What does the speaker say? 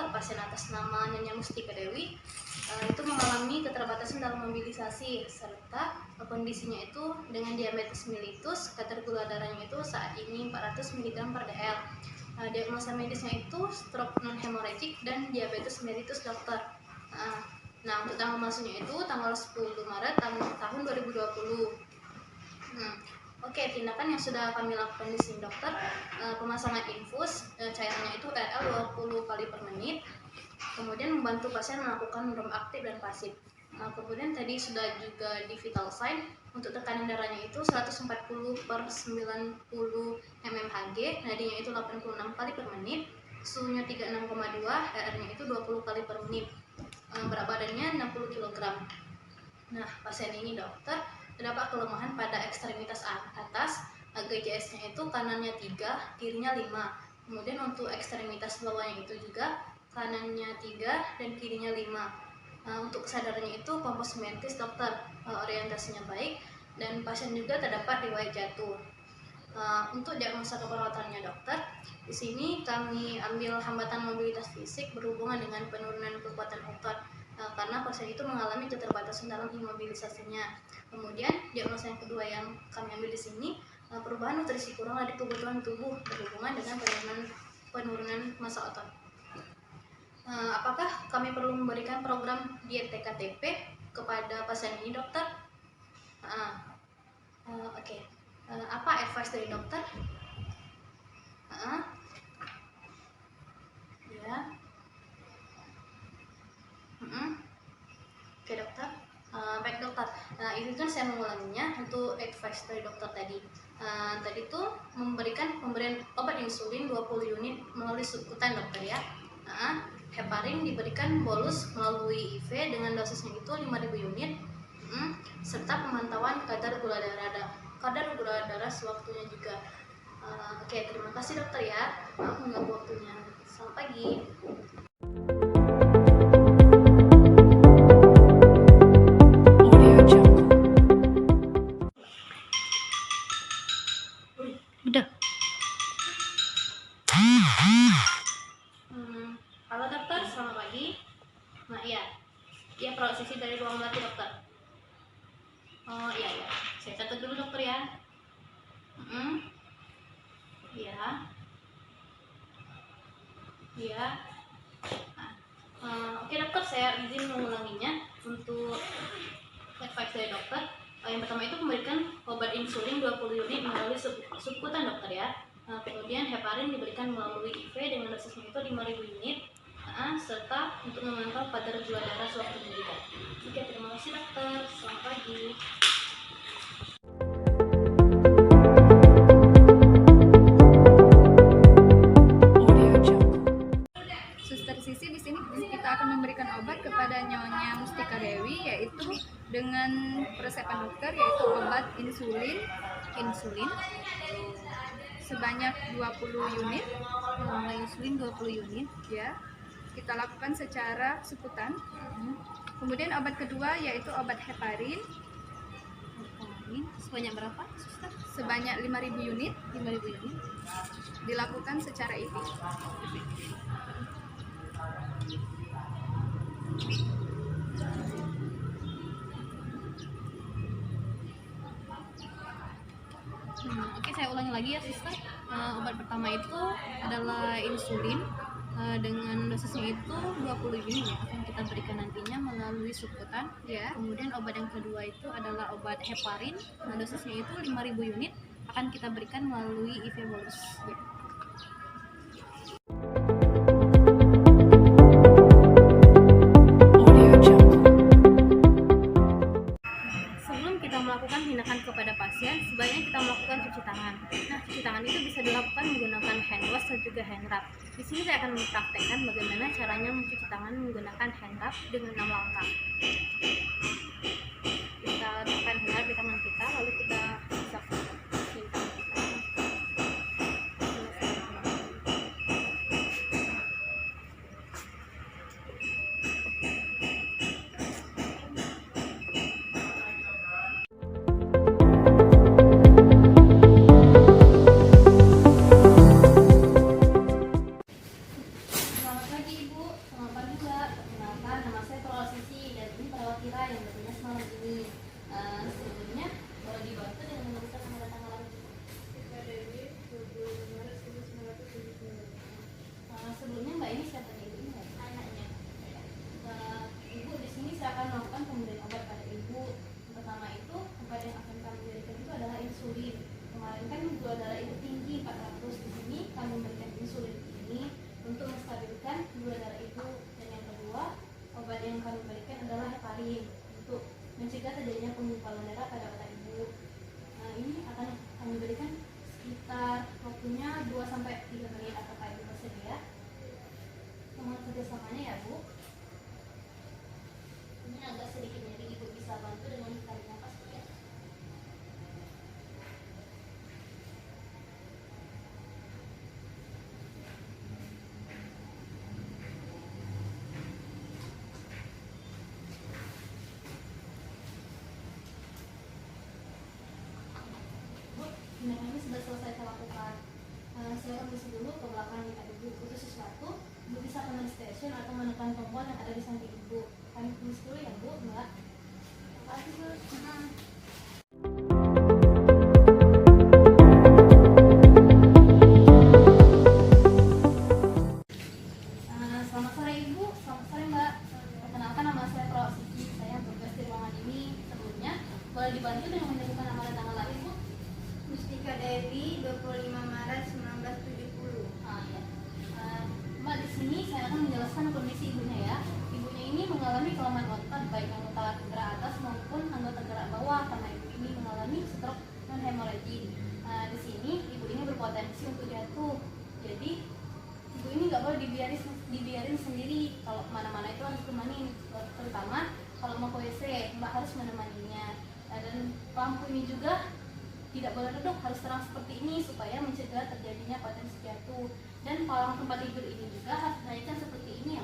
dokter, pasien atas nama Nyonya Mustika Dewi itu mengalami keterbatasan dalam mobilisasi serta kondisinya itu dengan diabetes mellitus, kadar gula darahnya itu saat ini 400 mg per dl. Diagnosa medisnya itu stroke non hemorrhagic dan diabetes mellitus dokter. Nah, untuk tanggal masuknya itu tanggal 10 Maret tahun 2020. Oke, tindakan yang sudah kami lakukan di sini dokter, pemasangan infus, cairannya itu RL 20 kali per menit, kemudian membantu pasien melakukan rem aktif dan pasif. Kemudian tadi sudah juga di vital sign, untuk tekanan darahnya itu 140 per 90 mmHg, nadinya itu 86 kali per menit, suhunya 36,2, HR-nya itu 20 kali per menit, berat badannya 60 kg. Nah, pasien ini dokter terdapat kelemahan pada ekstremitas atas, GJS-nya itu kanannya 3, kirinya 5. Kemudian untuk ekstremitas bawahnya itu juga kanannya 3 dan kirinya 5. Untuk kesadarannya itu kompos mentis dokter, orientasinya baik, dan pasien juga terdapat riwayat jatuh. Untuk diagnosa keperawatannya dokter, di sini kami ambil hambatan mobilitas fisik berhubungan dengan penurunan kekuatan otot, karena pasien itu mengalami keterbatasan dalam imobilisasinya. Kemudian diagnosa yang kedua yang kami ambil di sini, perubahan nutrisi kurang dari kebutuhan tubuh berhubungan dengan penurunan massa otot. Apakah kami perlu memberikan program diet TKTP kepada pasien ini dokter? Oke. Apa advice dari dokter? Ya. Oke dokter. Baik dokter. Izinkan saya mengulanginya untuk advice dari dokter tadi. Tadi itu pemberian obat insulin 20 unit melalui subkutan dokter ya. Heparin diberikan bolus melalui IV dengan dosisnya itu 5.000 unit, serta pemantauan kadar gula darah sewaktunya juga. Oke, terima kasih dokter ya. Maaf mengganggu waktunya. Selamat pagi. Udah. Halo dokter, selamat pagi. Nah iya, prosesi dari ruang melatih dokter. Oh iya, saya catat dulu dokter ya. Iya. Oke dokter, saya izin mengulanginya untuk advice dari dokter. Yang pertama itu memberikan obat insulin 20 unit melalui subkutan dokter ya. Kemudian heparin diberikan melalui IV dengan dosisnya itu 5.000 unit, serta untuk memantau kadar gula darah sewaktu juga. Oke, terima kasih dokter. Selamat pagi. Suster Sisi, di sini kita akan memberikan obat kepada Nyonya Mustika Dewi, yaitu dengan resepan dokter, yaitu obat insulin sebanyak 20 unit. Insulin 20 unit Ya, kita lakukan secara subkutan. Kemudian obat kedua yaitu obat heparin sebanyak berapa, suster? sebanyak 5.000 unit. Dilakukan secara IV. Oke, saya ulangi lagi ya suster. Obat pertama itu adalah insulin dengan dosisnya itu 20 unit ya, akan kita berikan nantinya melalui subkutan Ya. Kemudian obat yang kedua itu adalah obat heparin, dosisnya itu 5.000 unit, akan kita berikan melalui IV bolus ya. Sebelum kita melakukan tindakan kepada pasien, sebaiknya kita melakukan cuci tangan. Nah, cuci tangan itu bisa dilakukan menggunakan hand wash dan juga hand rub. Di sini saya akan mempraktekkan bagaimana caranya mencuci tangan menggunakan hand rub dengan 6 langkah. Kita tekan hand rub di tangan kita, lalu kita usap di tangan kita. Selamat pagi. Ibu, selamat pagi Mbak. Perkenalkan, nama saya Perawat Sisi dan ini perawat Tira yang bertugas malam ini. Sebelumnya boleh dibantu dengan menuliskan tanggal tanggal sebelumnya Mbak ini siapa nih? Ini nggak? Anaknya. Ibu di sini saya akan melakukan pemberian obat pada Ibu. Yang pertama itu obat yang akan kami berikan itu adalah insulin. Kemarin kan gula darah Ibu tinggi 400. Di sini kami memberikan insulin ini untuk menstabilkan gula darah Ibu. Dan yang kedua, obat yang kami berikan adalah heparin untuk mencegah terjadinya penggumpalan darah pada otak Ibu. Ini akan kami berikan sekitar waktunya 2-3 menit. Apakah Ibu bersedia? Mohon kerjasamanya ya Bu. Ini agak sedikit nyeri, Ibu bisa bantu dengan tarik nafas ya. Bu, tindakan ini sudah selesai saya lakukan. Saya akan bersih dulu ke belakang jika Ibu butuh sesuatu. Ibu bisa ke station atau menekan tombol yang ada di samping Ibu. Kami tulis dulu ya Bu, Mbak. Terima kasih Bu. Selamat sore Ibu, selamat sore Mbak. Perkenalkan, nama saya Perawat Siti. Saya bertugas di ruangan ini. Sebelumnya boleh dibantu dengan menyebutkan nama dan tanggal lahir Bu? Mustika Dewi, 25 Maret 1970. Ya. Mbak, di sini saya akan menjelaskan kondisi ibunya ya. Ibunya ini mengalami kelemahan otot baik anggota gerak atas maupun anggota gerak bawah karena ibu ini mengalami stroke non hemorrhaging. Di sini ibu ini berpotensi untuk jatuh. Jadi ibu ini nggak boleh dibiarin sendiri. Kalau kemana-mana itu harus ditemani, terutama kalau mau ke WC, Mbak harus menemaninya. Dan lampu ini juga tidak boleh redup, harus terang seperti ini supaya mencegah terjadinya potensi jatuh. Dan palang tempat tidur ini juga harus dinaikkan seperti ini ya